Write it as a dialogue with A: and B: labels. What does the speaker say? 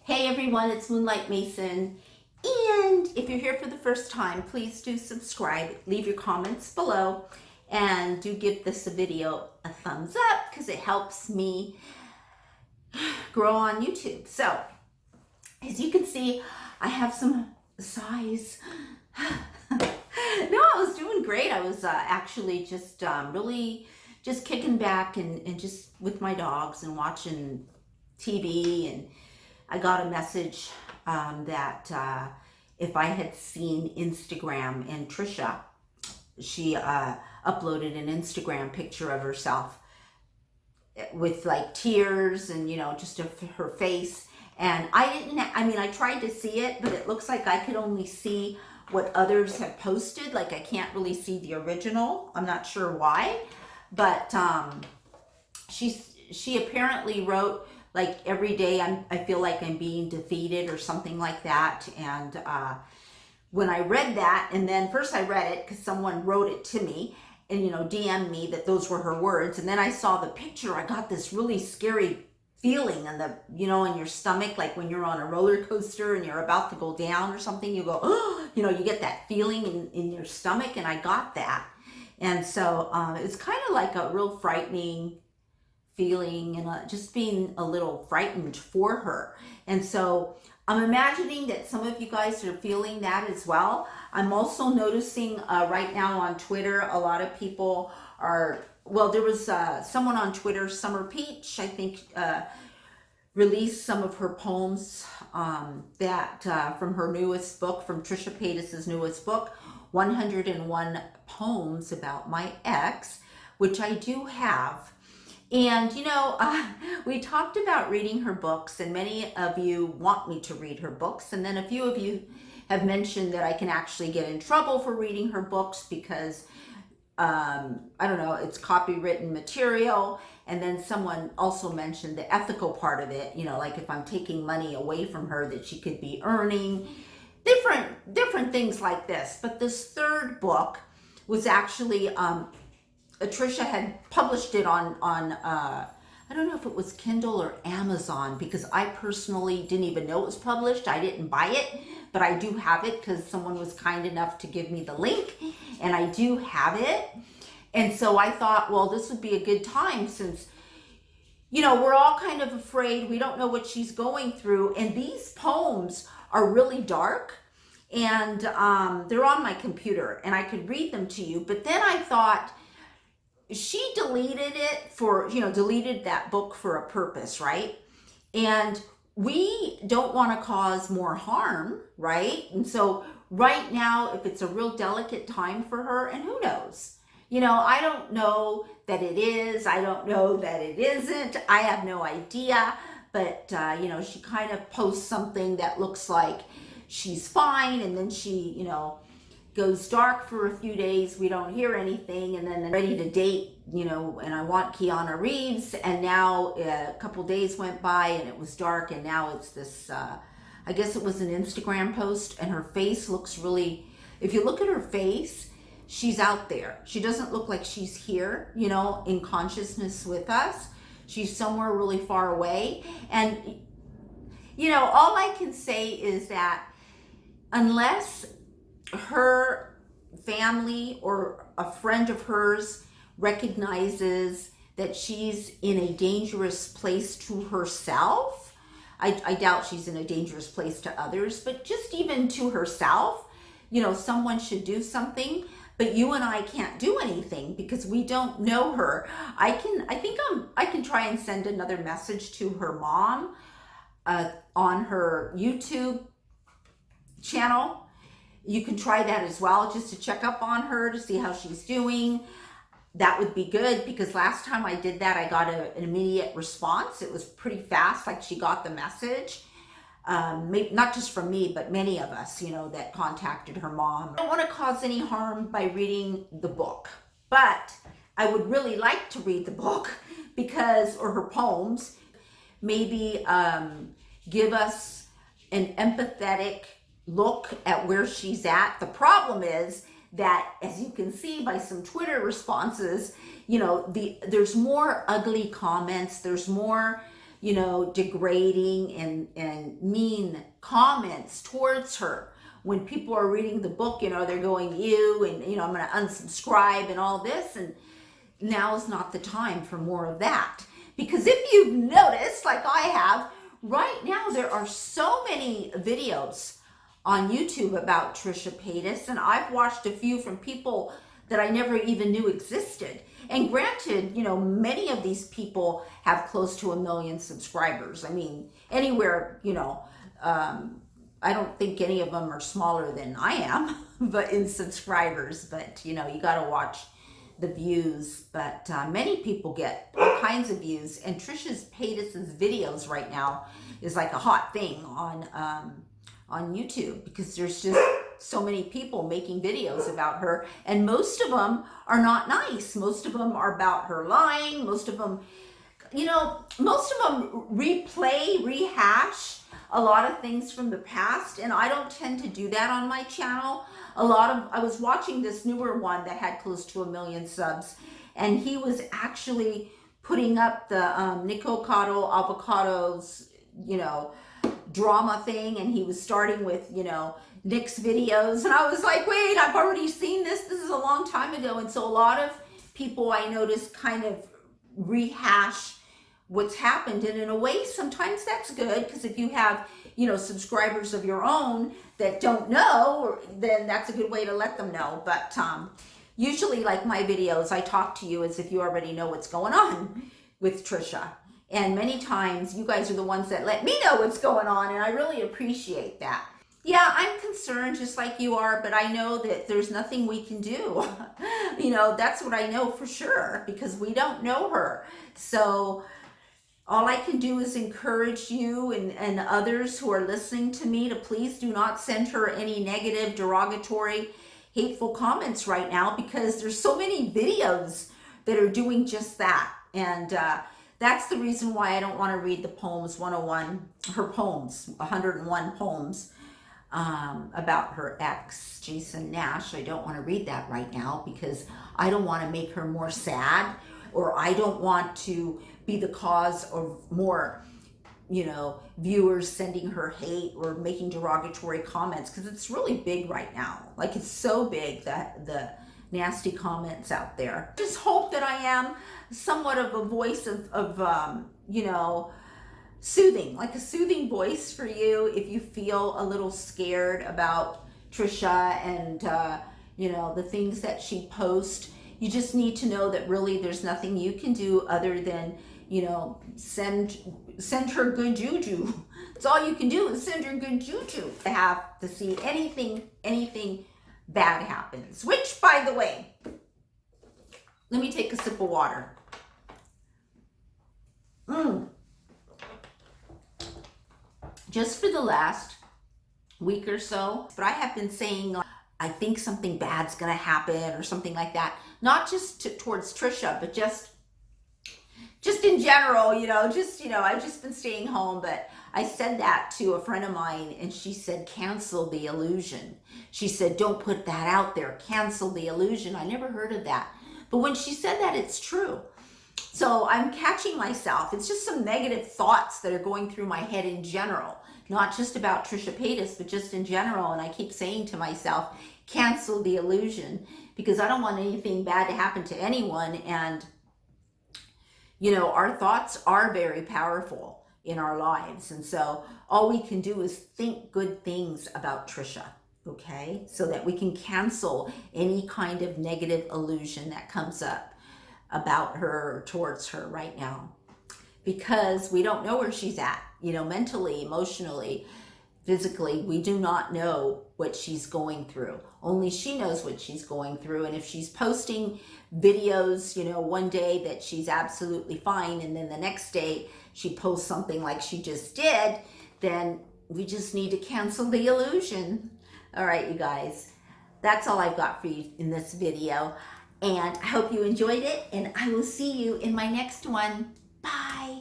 A: Hey everyone, it's Moonlight Mason. And if you're here for the first time, please do subscribe, leave your comments below, and do give this video a thumbs up because it helps me grow on YouTube. So, as you can see, I have some size. No, I was doing great. I was actually just really just kicking back and just with my dogs and watching TV, and I got a message that if I had seen Instagram, and Trisha, she uploaded an Instagram picture of herself with like tears and, you know, just her face. And I tried to see it, but it looks like I could only see what others have posted. Like I can't really see the original. I'm not sure why, but she apparently wrote, like, every day I feel like I'm being defeated or something like that. And when I read that, and then first I read it because someone wrote it to me and, you know, DM'd me that those were her words. And then I saw the picture. I got this really scary feeling in the, you know, in your stomach, like when you're on a roller coaster and you're about to go down or something, you go, oh, you know, you get that feeling in your stomach. And I got that. And so it's kind of like a real frightening feeling, and just being a little frightened for her. And so I'm imagining that some of you guys are feeling that as well. I'm also noticing right now on Twitter, a lot of people are, well, there was someone on Twitter, Summer Peach, I think, released some of her poems that from her newest book, from Trisha Paytas' newest book, 101 Poems About My Ex, which I do have. And, you know, we talked about reading her books, and many of you want me to read her books. And then a few of you have mentioned that I can actually get in trouble for reading her books because, I don't know, it's copywritten material. And then someone also mentioned the ethical part of it, you know, like if I'm taking money away from her that she could be earning, different things like this. But this third book was actually, Trisha had published it on I don't know if it was Kindle or Amazon, because I personally didn't even know it was published. I didn't buy it, but I do have it because someone was kind enough to give me the link, and I do have it. And so I thought, well, this would be a good time since, you know, we're all kind of afraid. We don't know what she's going through. And these poems are really dark, and they're on my computer and I could read them to you. But then I thought, she deleted it for, you know, deleted that book for a purpose, right? And we don't want to cause more harm, right? And so right now, if it's a real delicate time for her, and who knows, you know, I don't know that it is, I don't know that it isn't, I have no idea. But you know, she kind of posts something that looks like she's fine, and then she, you know, goes dark for a few days, we don't hear anything, and then ready to date, you know, and I want Keanu Reeves, and now a couple days went by and it was dark, and now it's this, I guess it was an Instagram post, and her face looks really, if you look at her face, she's out there. She doesn't look like she's here, you know, in consciousness with us. She's somewhere really far away. And, you know, all I can say is that unless her family or a friend of hers recognizes that she's in a dangerous place to herself, I doubt she's in a dangerous place to others, but just even to herself, you know, someone should do something. But you and I can't do anything because we don't know her. I can try and send another message to her mom on her YouTube channel. You can try that as well, just to check up on her, to see how she's doing. That would be good, because last time I did that, I got an immediate response. It was pretty fast, like she got the message. Maybe not just from me, but many of us, you know, that contacted her mom. I don't want to cause any harm by reading the book, but I would really like to read the book because, or her poems, maybe give us an empathetic look at where she's at. The problem is that, as you can see by some Twitter responses, you know, there's more ugly comments, there's more, degrading and mean comments towards her. When people are reading the book, they're going, ew, and, I'm going to unsubscribe and all this. And now is not the time for more of that. Because if you've noticed, like I have, right now there are so many videos on YouTube about Trisha Paytas, and I've watched a few from people that I never even knew existed. And granted, many of these people have close to 1 million subscribers. I mean, anywhere, I don't think any of them are smaller than I am, but in subscribers. But, you got to watch the views. But many people get all kinds of views. And Trisha Paytas' videos right now is like a hot thing on YouTube, because there's just so many people making videos about her, and most of them are not nice. Most of them are about her lying. Most of them rehash a lot of things from the past, and I don't tend to do that on my channel. I was watching this newer one that had close to 1 million subs, and he was actually putting up the Nicocado Avocados, drama thing, and he was starting with, Nick's videos, and I was like, wait, I've already seen this. This is a long time ago. And so a lot of people, I noticed, kind of rehash what's happened, and in a way sometimes that's good, because if you have subscribers of your own that don't know, then that's a good way to let them know. But usually, like my videos, I talk to you as if you already know what's going on with Trisha, and many times you guys are the ones that let me know what's going on, and I really appreciate that. Yeah, I'm concerned just like you are, but I know that there's nothing we can do. That's what I know for sure, because we don't know her. So all I can do is encourage you and others who are listening to me to please do not send her any negative, derogatory, hateful comments right now, because there's so many videos that are doing just that. And that's the reason why I don't want to read the poems 101, her poems, 101 poems about her ex, Jason Nash. I don't want to read that right now, because I don't want to make her more sad, or I don't want to be the cause of more, viewers sending her hate or making derogatory comments, because it's really big right now. Like, it's so big that the nasty comments out there. Just hope that I am somewhat of a voice of soothing, like a soothing voice for you if you feel a little scared about Trisha and the things that she posts. You just need to know that really there's nothing you can do other than send her good juju. That's all you can do, is send her good juju. I have to see anything bad happens, which, by the way, let me take a sip of water. Just for the last week or so, but I have been saying, I think something bad's gonna happen or something like that. Not just towards Trisha, but just in general, I've just been staying home. But I said that to a friend of mine, and she said, cancel the illusion. She said, don't put that out there, cancel the illusion. I never heard of that. But when she said that, it's true. So I'm catching myself. It's just some negative thoughts that are going through my head in general, not just about Trisha Paytas, but just in general. And I keep saying to myself, cancel the illusion, because I don't want anything bad to happen to anyone. And, our thoughts are very powerful in our lives. And so all we can do is think good things about Trisha, okay? So that we can cancel any kind of negative illusion that comes up about her or towards her right now, because we don't know where she's at, mentally, emotionally, physically. We do not know what she's going through. Only she knows what she's going through. And if she's posting videos, one day that she's absolutely fine, and then the next day she posts something like she just did, then we just need to cancel the illusion. All right, you guys, that's all I've got for you in this video. And I hope you enjoyed it, and I will see you in my next one. Bye.